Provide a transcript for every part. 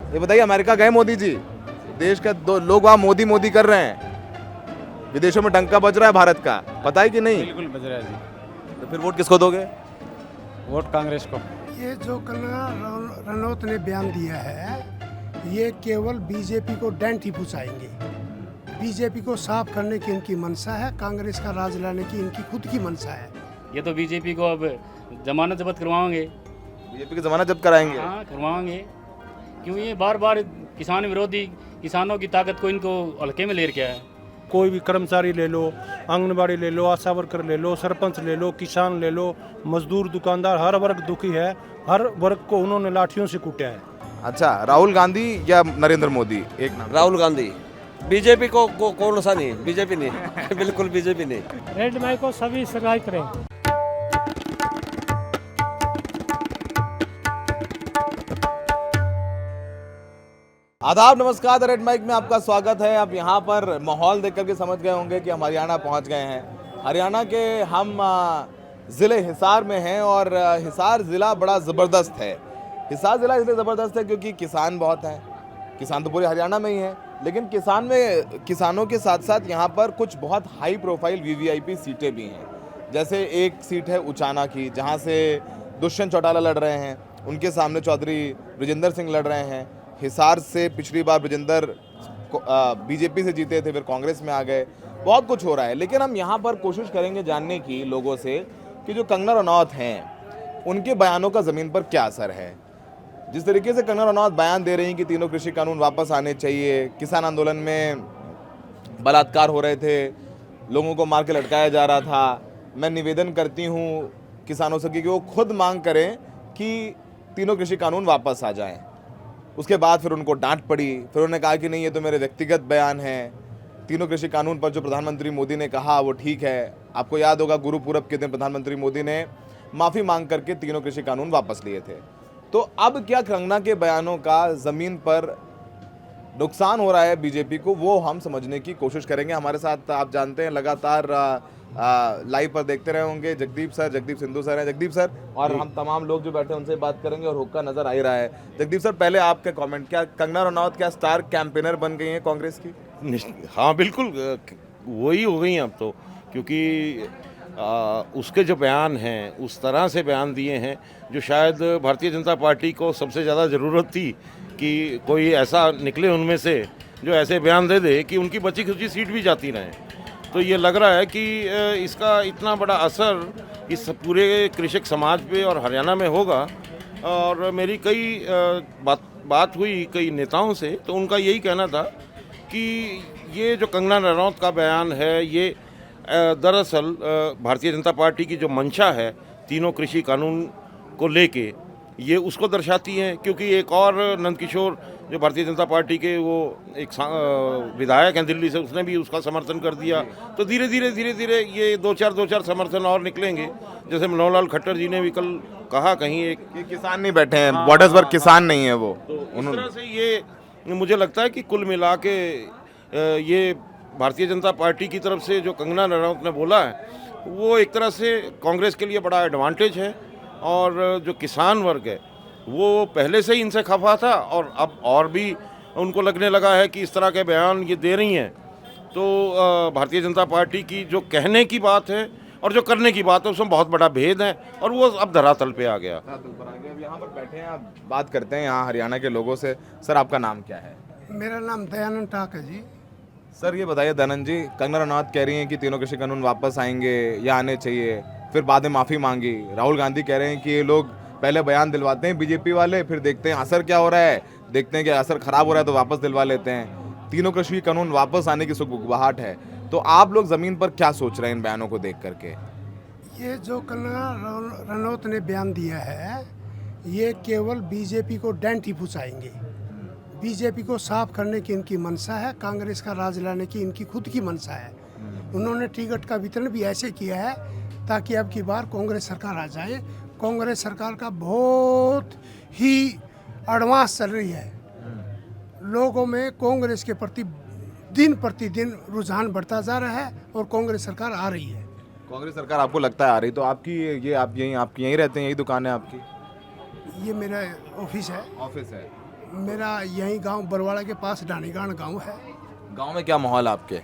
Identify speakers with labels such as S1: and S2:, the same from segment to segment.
S1: ये बताइए, अमेरिका गए मोदी जी? देश का दो लोग वहाँ मोदी मोदी कर रहे हैं, विदेशों में डंका बज रहा है भारत का, पता है कि नहीं?
S2: बिल्कुल बज रहा है जी।
S1: तो फिर वोट किसको दोगे?
S2: वोट कांग्रेस को।
S3: ये जो कंगना रनौत ने बयान दिया है, ये केवल बीजेपी को डेंट ही पहुंचाएंगे। बीजेपी को साफ करने की इनकी मंशा है, कांग्रेस का राज लाने की इनकी खुद की मंशा है।
S2: ये तो बीजेपी को अब जमानत जब्त करवाएंगे।
S1: बीजेपी की जमानत जब्त कराएंगे?
S2: हाँ करवाएंगे, क्यों ये बार बार किसान विरोधी, किसानों की ताकत को इनको हल्के में ले रखा है।
S4: कोई भी कर्मचारी ले लो, आंगनबाड़ी ले लो, आशा वर्कर ले लो, सरपंच ले लो, किसान ले लो, मजदूर, दुकानदार, हर वर्ग दुखी है। हर वर्ग को उन्होंने लाठियों से कूटा है।
S1: अच्छा, राहुल गांधी या नरेंद्र मोदी? एक नाम।
S5: राहुल गांधी। बीजेपी को कौन सा नहीं, बीजेपी नहीं बिल्कुल बीजेपी नहीं।
S6: रेड माइक को सभी सरकार करें।
S1: आदाब, नमस्कार। रेड माइक में आपका स्वागत है। आप यहाँ पर माहौल देख करके समझ गए होंगे कि हम हरियाणा पहुँच गए हैं। हरियाणा के हम ज़िले हिसार में हैं और हिसार ज़िला बड़ा ज़बरदस्त है। हिसार ज़िला इसलिए ज़बरदस्त है क्योंकि किसान बहुत हैं। किसान तो पूरे हरियाणा में ही हैं, लेकिन किसानों के साथ साथ यहाँ पर कुछ बहुत हाई प्रोफाइल वीवीआईपी सीटें भी हैं। जैसे एक सीट है उचाना की, जहाँ से दुष्यंत चौटाला लड़ रहे हैं, उनके सामने चौधरी ब्रजेंद्र सिंह लड़ रहे हैं। हिसार से पिछली बार ब्रजेंद्र बीजेपी से जीते थे, फिर कांग्रेस में आ गए। बहुत कुछ हो रहा है, लेकिन हम यहाँ पर कोशिश करेंगे जानने की लोगों से कि जो कंगना रनौत हैं, उनके बयानों का ज़मीन पर क्या असर है। जिस तरीके से कंगना रनौत बयान दे रही हैं कि तीनों कृषि कानून वापस आने चाहिए, किसान आंदोलन में बलात्कार हो रहे थे, लोगों को मार के लटकाया जा रहा था, मैं निवेदन करती हूँ किसानों से कि वो खुद मांग करें कि तीनों कृषि कानून वापस आ जाएं। उसके बाद फिर उनको डांट पड़ी, फिर उन्होंने कहा कि नहीं, ये तो मेरे व्यक्तिगत बयान हैं। तीनों कृषि कानून पर जो प्रधानमंत्री मोदी ने कहा वो ठीक है। आपको याद होगा, गुरुपुरब के दिन प्रधानमंत्री मोदी ने माफ़ी मांग करके तीनों कृषि कानून वापस लिए थे। तो अब क्या कंगना के बयानों का ज़मीन पर नुकसान हो रहा है बीजेपी को, वो हम समझने की कोशिश करेंगे। हमारे साथ आप जानते हैं लगातार लाइव पर देखते रहे होंगे जगदीप सिंधु सर हैं। जगदीप सर और हम तमाम लोग जो बैठे हैं उनसे बात करेंगे और हुक्का नज़र आ ही रहा है। जगदीप सर, पहले आपके कमेंट, क्या कंगना रनौत क्या स्टार कैंपेनर बन गई हैं कांग्रेस की?
S7: हाँ बिल्कुल, वही हो गई अब तो, क्योंकि उसके जो बयान हैं उस तरह से बयान दिए हैं जो शायद भारतीय जनता पार्टी को सबसे ज़्यादा ज़रूरत थी कि कोई ऐसा निकले उनमें से जो ऐसे बयान दे दे कि उनकी बची खुची सीट भी जाती रहें। तो ये लग रहा है कि इसका इतना बड़ा असर इस पूरे कृषक समाज पे और हरियाणा में होगा। और मेरी कई बात हुई कई नेताओं से, तो उनका यही कहना था कि ये जो कंगना रनौत का बयान है, ये दरअसल भारतीय जनता पार्टी की जो मंशा है तीनों कृषि कानून को लेके, ये उसको दर्शाती हैं। क्योंकि एक और नंदकिशोर जो भारतीय जनता पार्टी के वो एक विधायक हैं दिल्ली से, उसने भी उसका समर्थन कर दिया। तो धीरे धीरे ये दो चार समर्थन और निकलेंगे। जैसे मनोहर लाल खट्टर जी ने भी कल कहा कहीं एक
S1: कि किसान नहीं बैठे हैं, बॉर्डर्स पर किसान नहीं है वो।
S7: तो इस तरह से ये मुझे लगता है कि कुल मिला के ये भारतीय जनता पार्टी की तरफ से जो कंगना रनौत ने बोला है वो एक तरह से कांग्रेस के लिए बड़ा एडवांटेज है। और जो किसान वर्ग है वो पहले से ही इनसे खफा था और अब और भी उनको लगने लगा है कि इस तरह के बयान ये दे रही हैं तो भारतीय जनता पार्टी की जो कहने की बात है और जो करने की बात है उसमें बहुत बड़ा भेद है और वो अब धरातल पे आ गया।
S1: अब यहाँ पर बैठे हैं, आप बात करते हैं यहाँ हरियाणा के लोगों से। सर, आपका नाम क्या है?
S3: मेरा नाम दयानंद टाक है जी।
S1: सर, ये बताइए दयानंद जी, कंगना रनौत कह रही हैं कि तीनों कृषि कानून वापस आएंगे या आने चाहिए, फिर बाद में माफ़ी मांगी। राहुल गांधी कह रहे हैं कि ये लोग पहले बयान दिलवाते हैं बीजेपी वाले, फिर देखते हैं असर क्या हो रहा है, देखते हैं कि असर खराब हो रहा है तो वापस दिलवा लेते हैं। तीनों कृषि कानून वापस आने की सुगबुगाहट है। तो आप लोग ज़मीन पर क्या सोच रहे हैं इन बयानों को देख करके?
S3: ये जो कंगना रनौत ने बयान दिया है, ये केवल बीजेपी को डेंट ही पहुंचाएंगे। बीजेपी को साफ करने की इनकी मंशा है, कांग्रेस का राज लाने की इनकी खुद की मंशा है। उन्होंने टिकट का वितरण भी ऐसे किया है ताकि अब की बार कांग्रेस सरकार आ जाए। कांग्रेस सरकार का बहुत ही एडवांस चल रही है। लोगों में कांग्रेस के प्रति दिन प्रतिदिन रुझान बढ़ता जा रहा है और कांग्रेस सरकार आ रही है।
S1: कांग्रेस सरकार आपको लगता है आ रही? तो आपकी ये आप यहीं रहते हैं, यही दुकान है आपकी?
S3: ये मेरा ऑफिस है।
S1: ऑफिस है।
S3: मेरा यही गांव बरवाड़ा के पास डानीगान गांव है।
S1: गांव में क्या माहौल है आपके?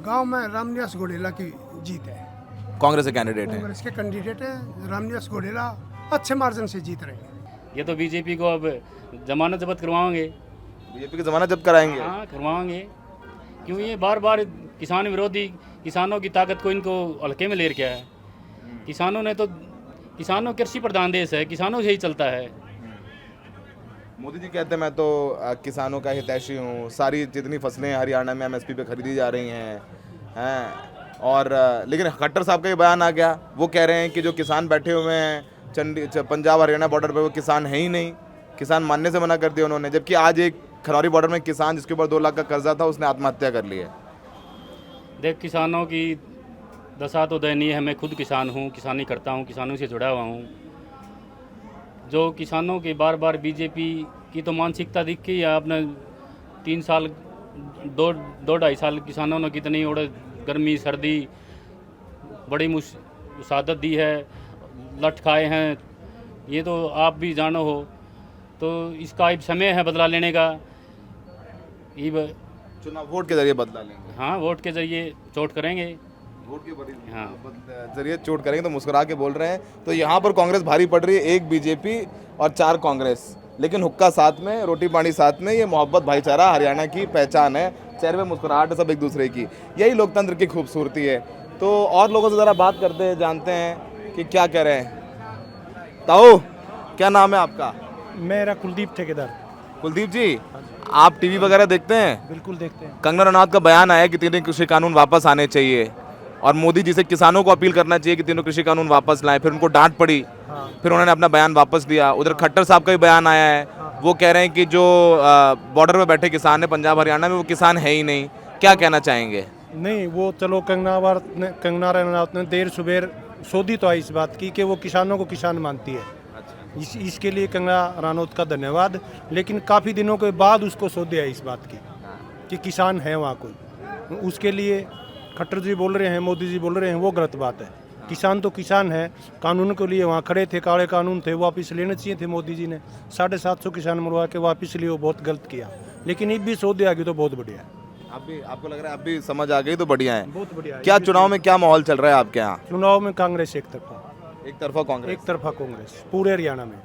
S3: गांव में रामनिवास घोडेला की जीत है।
S1: कांग्रेस के कैंडिडेट हैं।
S3: कांग्रेस के कैंडिडेट है रामनिवास घोडेला, अच्छे मार्जिन से जीत रहे हैं।
S2: ये तो बीजेपी को अब जमानत जब्त करवाएंगे।
S1: बीजेपी की जमानत जब्त कराएंगे।
S2: हाँ करवाएंगे, क्यों ये बार बार किसान विरोधी, किसानों की ताकत को इनको हल्के में ले रखा है। किसानों ने तो, किसानों कृषि प्रधान देश है, किसानों से ही चलता है।
S1: मोदी जी कहते हैं मैं तो किसानों का हितैषी हूँ, सारी जितनी फसलें हरियाणा में एमएसपी पे खरीदी जा रही हैं और लेकिन खट्टर साहब का ये बयान आ गया, वो कह रहे हैं कि जो किसान बैठे हुए हैं पंजाब हरियाणा बॉर्डर पे वो किसान है ही नहीं, किसान मानने से मना कर दिया उन्होंने। जबकि आज एक खनौरी बॉर्डर में किसान जिसके ऊपर 2 लाख का कर्जा था उसने आत्महत्या कर ली है।
S2: देख किसानों की दशा तो दयनीय है। मैं खुद किसान हूँ, किसानी करता हूँ, किसानों से जुड़ा हुआ हूँ। जो किसानों के बार बार बीजेपी की तो मानसिकता दिख गई है। आपने 3 साल 2-2.5 साल किसानों ने कितनी और गर्मी सर्दी बड़ी मुसादत दी है, लठ खाए हैं, ये तो आप भी जानो हो। तो इसका अब समय है बदला लेने का।
S1: चुनाव वोट के जरिए बदला लेंगे।
S2: हाँ, वोट के जरिए चोट करेंगे।
S1: वोट के
S2: हाँ।
S1: जरिए चोट करेंगे। तो मुस्कुरा के बोल रहे हैं। तो यहाँ पर कांग्रेस भारी पड़ रही है, 1 बीजेपी और 4 कांग्रेस, लेकिन हुक्का साथ में, रोटी पानी साथ में। ये मोहब्बत भाईचारा हरियाणा की पहचान है। चेहरे पे मुस्कुराहट है सब एक दूसरे की, यही लोकतंत्र की खूबसूरती है। तो और लोगों से ज़रा बात करते हैं, जानते हैं कि क्या कह रहे हैं। ताऊ, क्या नाम है आपका?
S4: मेरा कुलदीप ठेकेदार।
S1: कुलदीप जी, आप टीवी वगैरह देखते हैं?
S4: बिल्कुल देखते हैं।
S1: कंगना रनौत का बयान आया कि 3 कृषि कानून वापस आने चाहिए और मोदी जी से किसानों को अपील करना चाहिए कि 3 कृषि कानून वापस लाएं। फिर उनको डांट पड़ी, फिर उन्होंने अपना बयान वापस लिया। उधर खट्टर साहब का भी बयान आया है, वो कह रहे हैं कि जो बॉर्डर में बैठे किसान है पंजाब हरियाणा में, वो किसान है ही नहीं। क्या कहना चाहेंगे?
S4: नहीं, वो चलो कंगना रनौत ने देर सुबेर सोधी तो आई इस बात की कि वो किसानों को किसान मानती है। इसके लिए कंगना रनौत का धन्यवाद। लेकिन काफ़ी दिनों के बाद उसको सोधी आई इस बात की कि किसान है वहाँ कोई। उसके लिए खट्टर जी बोल रहे हैं, मोदी जी बोल रहे हैं, वो गलत बात है। किसान तो किसान है, कानून के लिए वहाँ खड़े थे, काले कानून थे, वापस लेने चाहिए थे। मोदी जी ने 750 किसान मरवा के वापस लिए, वो बहुत गलत किया। लेकिन ये भी सौदे आ गई तो बहुत बढ़िया है।
S1: आपको लग रहा है आप भी समझ आ गई तो बढ़िया है।
S4: बहुत बढ़िया है।
S1: क्या चुनाव में क्या माहौल चल रहा है आपके यहाँ?
S4: चुनाव में कांग्रेस एक
S1: तरफा कांग्रेस,
S4: एक तरफा कांग्रेस पूरे हरियाणा में।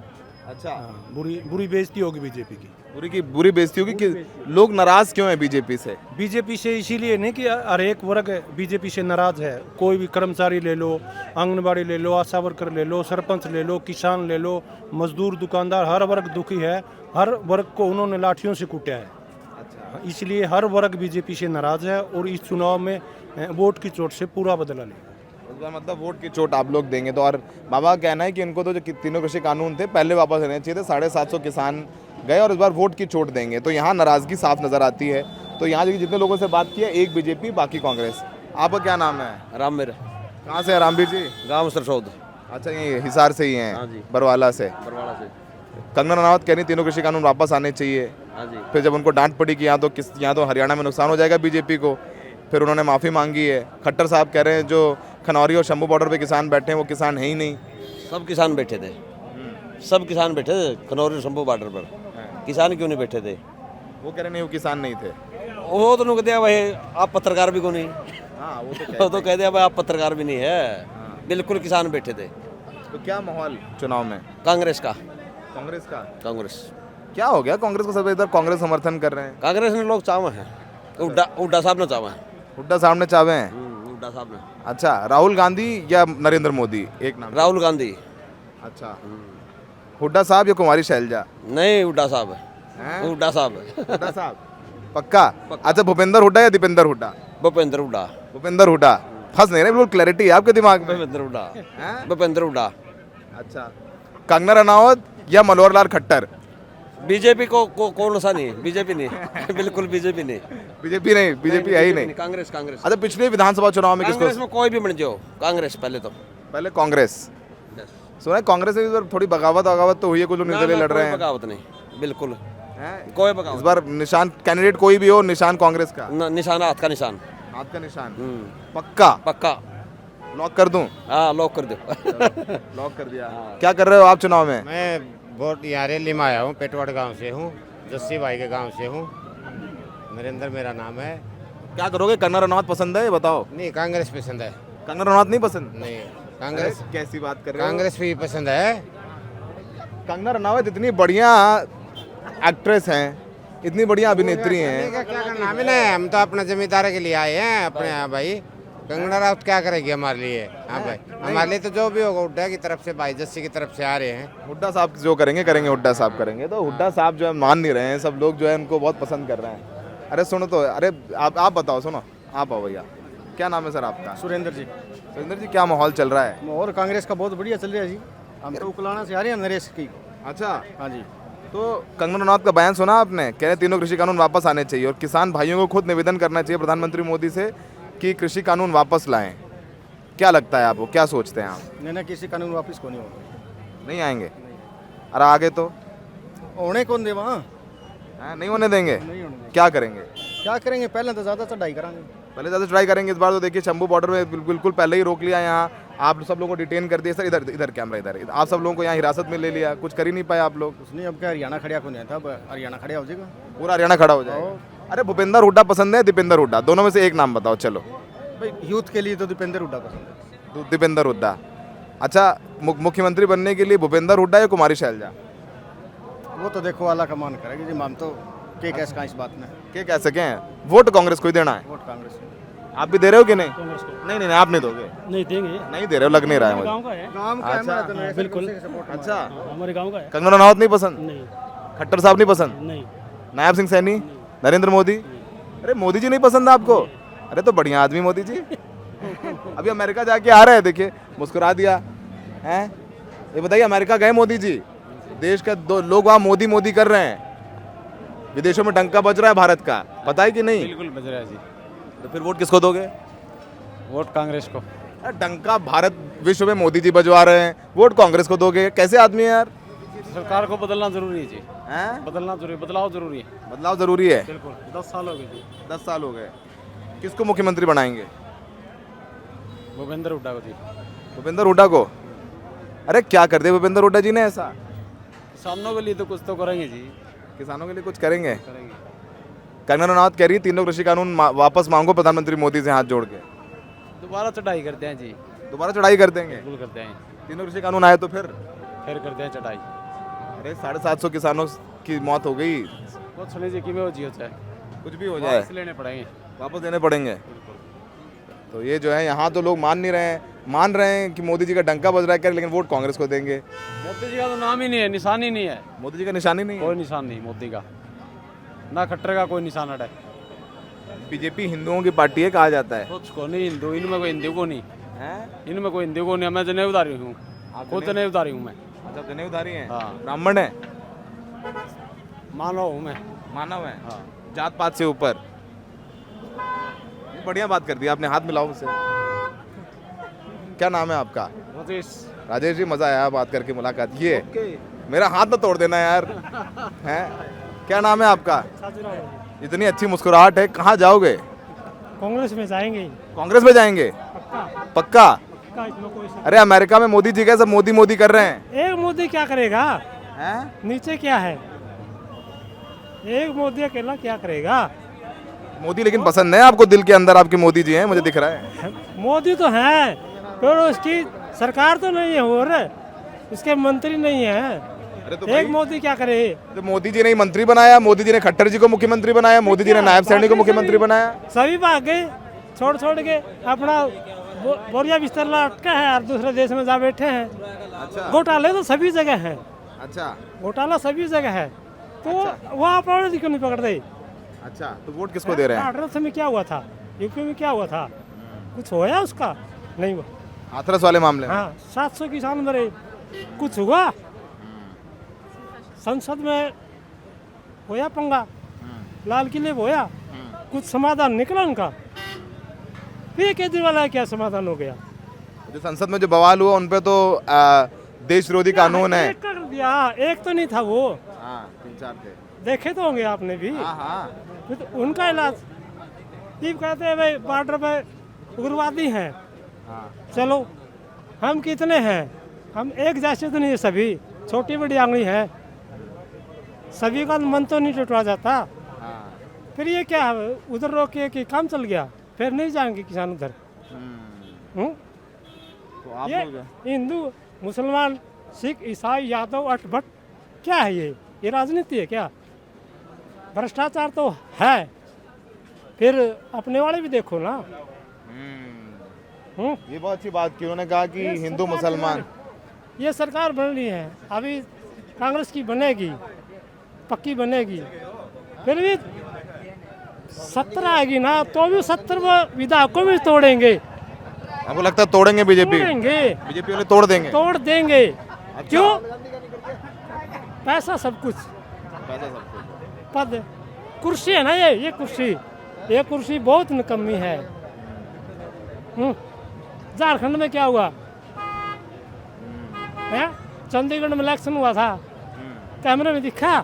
S1: अच्छा,
S4: हाँ, बुरी बेइज्जती होगी बीजेपी की।
S1: बुरी बेइज्जती होगी कि लोग नाराज क्यों है बीजेपी से?
S4: बीजेपी से इसीलिए नहीं कि हर एक वर्ग बीजेपी से नाराज है। कोई भी कर्मचारी ले लो, आंगनबाड़ी ले लो, आशा वर्कर ले लो, सरपंच ले लो, किसान ले लो, मजदूर, दुकानदार, हर वर्ग दुखी है। हर वर्ग को उन्होंने लाठियों से कूटा है। अच्छा। इसलिए हर वर्ग बीजेपी से नाराज है और इस चुनाव में वोट की चोट से पूरा बदला लेगा।
S1: मतलब वोट की चोट आप लोग देंगे तो। और बाबा का कहना है कि इनको तो जो 3 कृषि कानून थे पहले वापस लेने चाहिए थे। 750 किसान गए और इस बार वोट की चोट देंगे, तो यहाँ नाराजगी साफ नजर आती है। तो यहाँ जितने लोगों से बात की है, 1 बीजेपी, बाकी कांग्रेस। आपका क्या नाम है?
S5: राम मेरा
S1: कहाँ से है रामवीर जी?
S5: गाँव सरसौद।
S1: अच्छा, ये हिसार से ही हैं?
S5: हाँ जी।
S1: बरवाला से।
S5: बरवाड़ा से।
S1: कंगना रनौत कह रही 3 कृषि कानून वापस आने चाहिए।
S5: हाँ जी।
S1: फिर जब उनको डांट पड़ी कि यहाँ तो हरियाणा में नुकसान हो जाएगा बीजेपी को, फिर उन्होंने माफ़ी मांगी है। खट्टर साहब कह रहे हैं जो खनौरी और शंभू बॉर्डर पे किसान बैठे हैं वो किसान है ही नहीं।
S5: सब किसान बैठे थे, सब किसान बैठे थे खनौरी शंभू बॉर्डर पर। किसान क्यों नहीं बैठे थे?
S1: वो कह रहे नहीं, वो किसान नहीं थे।
S5: वो तो कह दिया भाई आप पत्रकार भी क्यों नहीं।
S1: हाँ,
S5: वो तो कह दिया भाई आप पत्रकार भी नहीं है। बिल्कुल किसान बैठे थे।
S1: तो क्या माहौल चुनाव में?
S5: कांग्रेस का।
S1: कांग्रेस का?
S5: कांग्रेस
S1: क्या हो गया कांग्रेस को? सब इधर कांग्रेस समर्थन कर रहे हैं।
S5: कांग्रेस ने लोग चावे हैं, हुड्डा साहब ने चावे हैं।
S1: हुड्डा साहब ने चावे हैं?
S5: हुड्डा साहब ने।
S1: अच्छा, राहुल गांधी या नरेंद्र मोदी? एक नाम।
S5: राहुल गांधी।
S1: अच्छा, हुड्डा साहब या कुमारी शैलजा?
S5: नहीं, हुड्डा साहब है।
S1: हैं?
S5: हुड्डा साहब।
S1: हुड्डा साहब पक्का? अच्छा, भूपेंद्र हुड्डा या दीपेंद्र हुड्डा?
S5: भूपेंद्र हुड्डा।
S1: भूपेंद्र हुड्डा। फंस नहीं रहे, बिल्कुल क्लैरिटी है आपके दिमाग में।
S5: भूपेंद्र हुड्डा।
S1: हैं?
S5: भूपेंद्र हुड्डा।
S1: अच्छा, कंगना रनौत या मनोहर लाल खट्टर?
S5: बीजेपी को कौन सा नहीं, बीजेपी नहीं। बिल्कुल बीजेपी नहीं।
S1: बीजेपी नहीं, बीजेपी है ही नहीं।
S5: कांग्रेस। कांग्रेस।
S1: अच्छा, पिछले विधानसभा चुनाव में
S5: कांग्रेस
S1: किसको?
S5: में कोई भी बन जाओ, कांग्रेस पहले तो।
S1: पहले कांग्रेस। सुना है कांग्रेस में इस बार थोड़ी बगावत तो हुई है, कुछ लोग निर्दलीय लड़ रहे हैं।
S5: बगावत नहीं, बिल्कुल
S1: हैं?
S5: कोई
S1: इस
S5: बगावत।
S1: बार निशान कैंडिडेट कोई भी हो, निशान कांग्रेस का?
S5: निशान हाथ का निशान।
S1: हाथ का निशान पक्का?
S5: पक्का।
S1: लॉक कर दूं?
S5: हाँ, लॉक कर दो।
S1: लॉक कर दिया। क्या कर रहे हो आप चुनाव में?
S8: मैं वोट यहाँ रैली में आया हूँ, पेटवाड़ गांव से हूँ। जस्सी भाई के गांव से हूँ। नरेंद्र मेरा नाम है।
S1: क्या करोगे? कंगना रनौत पसंद है, ये बताओ।
S8: नहीं, कांग्रेस पसंद है।
S1: कंगना रनौत नहीं पसंद?
S8: नहीं, कांग्रेस
S1: अरे, कैसी बात कर रहे हो?
S8: कांग्रेस भी पसंद है।
S1: कंगना रनौत इतनी बढ़िया एक्ट्रेस हैं, इतनी बढ़िया अभिनेत्री हैं।
S8: क्या करना हमें नहीं, हम तो अपना जमींदारी के लिए आए हैं अपने यहाँ भाई। कंगना राउत क्या करेगी हमारे लिए? हाँ भाई, हमारे लिए तो जो भी होगा हुड्डा की तरफ से, भाई जस्सी की तरफ से आ रहे हैं।
S1: हुड्डा साहब जो करेंगे करेंगे, हुड्डा साहब करेंगे। तो हुड्डा साहब जो है मान नहीं रहे हैं, सब लोग जो है उनको बहुत पसंद कर रहे हैं। अरे सुनो तो, अरे आप बताओ, सुनो आप आओ भैया। क्या नाम है सर आपका?
S9: सुरेंद्र जी।
S1: सुरेंद्र जी, क्या माहौल चल रहा है?
S9: और कांग्रेस का बहुत बढ़िया चल रहा है जी। हम तो उकलाना से आ रहे हैं नरेश की।
S1: अच्छा,
S9: हाँ जी।
S1: तो कंगना रनौत का बयान सुना आपने? कह रहे तीनों कृषि कानून वापस आने चाहिए और किसान भाइयों को खुद निवेदन करना चाहिए प्रधानमंत्री मोदी से कि कृषि कानून वापस लाएं। क्या लगता है आपको, क्या सोचते हैं आप?
S9: नहीं, किसी कानून वापस को नहीं होगा।
S1: नहीं आएंगे? अरे आगे तो
S9: होने कौन दे वहाँ?
S1: नहीं होने देंगे।
S9: नहीं होने देंगे।
S1: क्या करेंगे?
S9: क्या करेंगे? पहले तो ज़्यादा चढ़ाई कराएंगे।
S1: पहले ज़्यादा ट्राई करेंगे। इस बार तो देखिए शंभू बॉर्डर में बिल्कुल पहले ही रोक लिया। यहाँ आप सब लोगों को डिटेन कर दिया सर। इधर इधर कैमरा, इधर आप सब लोगों को यहाँ हिरासत में ले लिया, कुछ कर ही नहीं पाए आप लोग।
S9: उसने अब क्या हरियाणा खड़ा को नहीं था, अब हरियाणा खड़ा हो जाएगा।
S1: पूरा हरियाणा खड़ा हो जाएगा। अरे भूपेंद्र हुड्डा पसंद है, दीपेंद्र हुड्डा, दोनों में से एक नाम बताओ। चलो
S9: भाई, यूथ के लिए तो दीपेंद्र हुड्डा पसंद है।
S1: दीपेंद्र हुड्डा। अच्छा, मुख्यमंत्री बनने के लिए भूपेंद्र हुड्डा या कुमारी शैलजा?
S9: वो तो देखो वाला का मान करेगी जी। हम तो के कैस का इस बात में
S1: क्या कह सके हैं? वोट कांग्रेस को ही देना है।
S9: वोट कांग्रेस को।
S1: आप भी दे रहे हो कि नहीं?
S6: कांग्रेस को
S1: नहीं, आप नहीं दोगे?
S6: नहीं देंगे।
S1: नहीं दे रहे हो, लग नहीं रहा है मुझे।
S6: गांव का है।
S9: गांव का
S1: अच्छा,
S9: है, तो नरेश
S6: बिल्कुल।
S9: को सपोर्ट
S1: अच्छा,
S6: हमारे गांव का है।
S1: कंगना रनौत नहीं पसंद?
S6: नहीं
S1: खट्टर साहब नहीं पसंद?
S6: नहीं
S1: नायब सिंह सैनी, नरेंद्र मोदी? अरे मोदी जी नहीं पसंद आपको? अरे तो बढ़िया आदमी मोदी जी। अभी अमेरिका जाके आ रहे हैं, देखिए मुस्कुरा दिया हैं। ये बताइए, अमेरिका गए मोदी जी, देश के दो लोग वहाँ मोदी मोदी कर रहे हैं, विदेशों में डंका बज रहा है भारत का, पता है कि नहीं?
S9: बिल्कुल बज रहा है जी।
S1: तो फिर वोट किसको दोगे?
S9: वोट कांग्रेस को।
S1: अरे डंका भारत विश्व में मोदी जी बजवा रहे हैं, वोट कांग्रेस को दोगे? कैसे आदमी है यार?
S9: सरकार को बदलना जरूरी है जी।
S1: हैं?
S9: बदलना जरूरी, बदलाव जरूरी है।
S1: बदलाव जरूरी है।
S9: बिल्कुल। 10 साल हो गए जी।
S1: 10 साल हो गए। किसको मुख्यमंत्री बनाएंगे?
S9: भूपेंद्र हुड्डा को जी।
S1: भूपेंद्र हुड्डा को? अरे क्या कर दिया भूपेंद्र हुड्डा जी ने ऐसा?
S9: किसानों के लिए तो कुछ तो करेंगे जी।
S1: किसानों के लिए कुछ करेंगे? कंगना रनौत कह रही तीनों कृषि कानून वापस मांगो प्रधानमंत्री मोदी से हाथ जोड़ के।
S9: दोबारा चढ़ाई करते हैं जी।
S1: दोबारा चढ़ाई कर देंगे?
S9: बिल्कुल करते हैं।
S1: तीनों कृषि कानून आए तो फिर
S9: करते हैं चढ़ाई।
S1: अरे 750 किसानों की मौत हो गई।
S9: बहुत सुने जी कि में हो जी होता है।
S1: कुछ भी हो जाए
S9: लेने पड़ेंगे।
S1: वापस देने पड़ेंगे। तो ये जो है यहाँ तो लोग मान नहीं रहे हैं, मान रहे हैं कि मोदी जी का डंका बज रहा है, लेकिन वोट कांग्रेस को देंगे।
S9: मोदी जी का तो नाम ही नहीं है, निशान ही नहीं है।
S1: मोदी जी का निशानी नहीं है?
S9: कोई निशान नहीं मोदी का, ना खट्टर का कोई निशान हटा है।
S1: बीजेपी हिंदुओं की पार्टी है कहा जाता है।
S9: कुछ को नहीं हिंदू, इनमें कोई हिंदू को नहीं
S1: हैं?
S9: इनमें कोई हिंदू को नहीं। मैं जनेऊधारी हूँ, खुद जनेऊधारी हूँ मैं।
S1: अच्छा, जनेऊधारी हैं?
S9: हाँ।
S1: ब्राह्मण है?
S9: मानव हूँ मैं।
S1: मानव है?
S9: हाँ।
S1: जात पात से ऊपर। बढ़िया बात कर दी आपने, हाथ मिलाओ मुझसे। क्या नाम है आपका? राजेश जी, मजा आया बात करके, मुलाकात। ये मेरा हाथ ना तोड़ देना यार। हैं? क्या नाम है आपका? इतनी अच्छी मुस्कुराहट है, कहाँ जाओगे?
S6: कांग्रेस में जाएंगे।
S1: कांग्रेस में जाएंगे? पक्का?
S6: इसमें कोई
S1: अरे अमेरिका में मोदी जी का सब मोदी मोदी कर रहे हैं।
S6: एक मोदी क्या करेगा?
S1: हैं?
S6: नीचे क्या है? एक मोदी अकेला क्या करेगा?
S1: मोदी लेकिन पसंद है आपको? दिल के अंदर आपके मोदी जी हैं, मुझे दिख रहा है।
S6: मोदी तो है, पर उसकी सरकार तो नहीं है, और उसके मंत्री नहीं है।
S1: अरे तो
S6: एक मोदी क्या करे?
S1: तो मोदी जी ने ही मंत्री बनाया, मोदी जी ने खट्टर जी को मुख्यमंत्री बनाया, मोदी जी ने नायब सैनी को मुख्यमंत्री बनाया।
S6: सभी भाग गए छोड़ के, अपना बोरिया बिस्तर लटका है और दूसरे देश में जा बैठे हैं।
S1: अच्छा।
S6: घोटाले तो सभी जगह है।
S1: अच्छा।
S6: घोटाला सभी जगह है, तो वहाँ अपराधी क्यों नहीं पकड़ते?
S1: अच्छा, तो वोट किसको दे रहे हैं?
S6: हाथरस में क्या हुआ था? यूपी में क्या हुआ था? कुछ होया उसका? नहीं हुआ।
S1: हाथरस वाले मामले में?
S6: हाँ, 700 किसान मरे, कुछ हुआ? संसद में होया पंगा, लाल किले होया, कुछ समाधान निकला उनका? फिर केजरीवाल का क्या समाधान हो गया?
S1: जो संसद में जो बवाल हुआ उन पे तो देश विरोधी कानून है।
S6: एक कर दिया, एक तो नहीं था वो।
S1: हाँ, 3-4 थे।
S6: देखे तो होंगे आपने भी।
S1: हाँ हाँ।
S6: फिर तो उनका इलाज ये कहते हैं भाई बॉर्डर पे उग्रवादी हैं।
S1: हाँ।
S6: चलो हम कितने हैं? हम एक जैसे तो नहीं है, सभी छोटी बड़ी आंगली है, सभी का मन तो नहीं टूटा जाता। फिर ये क्या है, उधर रोके कि काम चल गया, फिर नहीं जाएंगे किसान उधर।
S1: तो आप
S6: ये
S1: लोग
S6: हिंदू मुसलमान सिख ईसाई यादव अठ भट्ट क्या है ये राजनीति है क्या? भ्रष्टाचार तो है, फिर अपने वाले भी देखो ना।
S1: ये बहुत अच्छी बात की उन्होंने कहा कि
S6: ये
S1: हिंदू
S6: सरकार
S1: मुसलमान
S6: बन- ये सरकार बन रही है, अभी कांग्रेस की बनेगी, पक्की बनेगी, फिर भी 70 आएगी ना, तो भी 70 विधायक को भी तोड़ेंगे।
S1: आपको लगता है तोड़ेंगे बीजेपी?
S6: तोड़ेंगे,
S1: बीजेपी वाले तोड़ देंगे?
S6: तोड़ देंगे। क्यों? पैसा सब कुछ, पद कुर्सी है ना, ये कुर्सी बहुत निकम्मी है। झारखंड में क्या हुआ है? चंडीगढ़ में इलेक्शन हुआ था, कैमरे में दिखा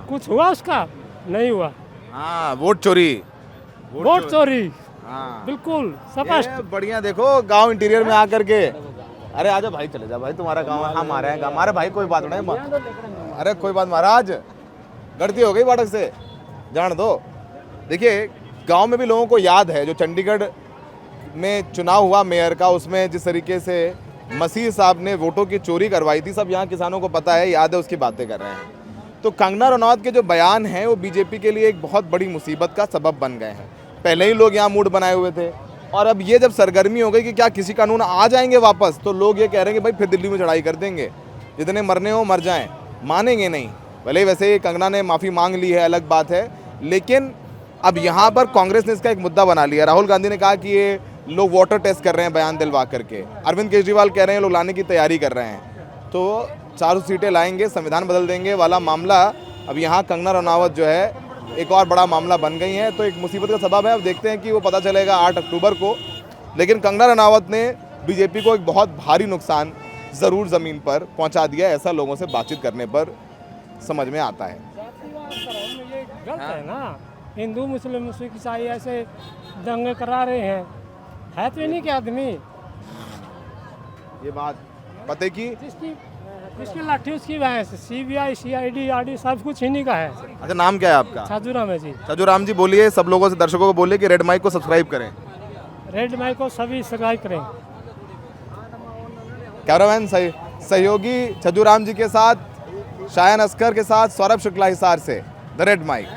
S6: कुछ हुआ उसका? नहीं हुआ।
S1: हाँ, वोट चोरी।
S6: वोट चोरी,
S1: हाँ,
S6: बिल्कुल स्पष्ट।
S1: ये बढ़िया। देखो गांव इंटीरियर में आकर के, अरे आजा भाई, चले जा भाई, तुम्हारा गांव है, हम आ रहे हैं। हमारे भाई कोई बात नहीं, अरे कोई बात महाराज, गलती हो गई बाटक से, जान दो। देखिए गांव में भी लोगों को याद है जो चंडीगढ़ में चुनाव हुआ मेयर का, उसमें जिस तरीके से मसीह साहब ने वोटों की चोरी करवाई थी, सब यहाँ किसानों को पता है, याद है, उसकी बातें कर रहे हैं। तो कंगना रनौत के जो बयान हैं वो बीजेपी के लिए एक बहुत बड़ी मुसीबत का सबब बन गए हैं। पहले ही लोग यहाँ मूड बनाए हुए थे, और अब ये जब सरगर्मी हो गई कि क्या किसी कानून आ जाएंगे वापस, तो लोग ये कह रहे हैं कि भाई फिर दिल्ली में चढ़ाई कर देंगे, जितने मरने हो मर जाएं, मानेंगे नहीं। भले ही वैसे कंगना ने माफ़ी मांग ली है, अलग बात है, लेकिन अब यहाँ पर कांग्रेस ने इसका एक मुद्दा बना लिया। राहुल गांधी ने कहा कि ये लोग वाटर टेस्ट कर रहे हैं बयान दिलवा करके, अरविंद केजरीवाल कह रहे हैं लोग लाने की तैयारी कर रहे हैं, तो 4 सीटें लाएंगे, संविधान बदल देंगे वाला मामला अब यहाँ कंगना रनावत जो है एक और बड़ा मामला बन गई है, तो एक मुसीबत का सबब है। अब देखते हैं कि वो पता चलेगा 8 अक्टूबर को। लेकिन कंगना रनावत ने बीजेपी को एक बहुत भारी नुकसान ज़रूर ज़मीन पर पहुंचा दिया, ऐसा लोगों से बातचीत करने पर समझ में आता है।
S6: ये गलत है ना, हिंदू मुस्लिम सिख ईसाई ऐसे दंगे करा रहे हैं, है तो इन्हीं के आदमी।
S1: ये बात पते की,
S6: जिसकी लाठी उसकी भैंस, CBI CID RD सब कुछ इन्हीं का है।
S1: अच्छा नाम क्या है आपका?
S6: छाजूराम है जी।
S1: छाजूराम जी, बोलिए सब लोगों से, दर्शकों को बोलिए कि रेड माइक को सब्सक्राइब करें।
S6: रेड माइक को सभी सब्सक्राइब करें।
S1: कैमरामैन सहयोगी छजूराम जी के साथ, शायन अस्कर के साथ, सौरभ शुक्ला हिसार से द रेड माइक।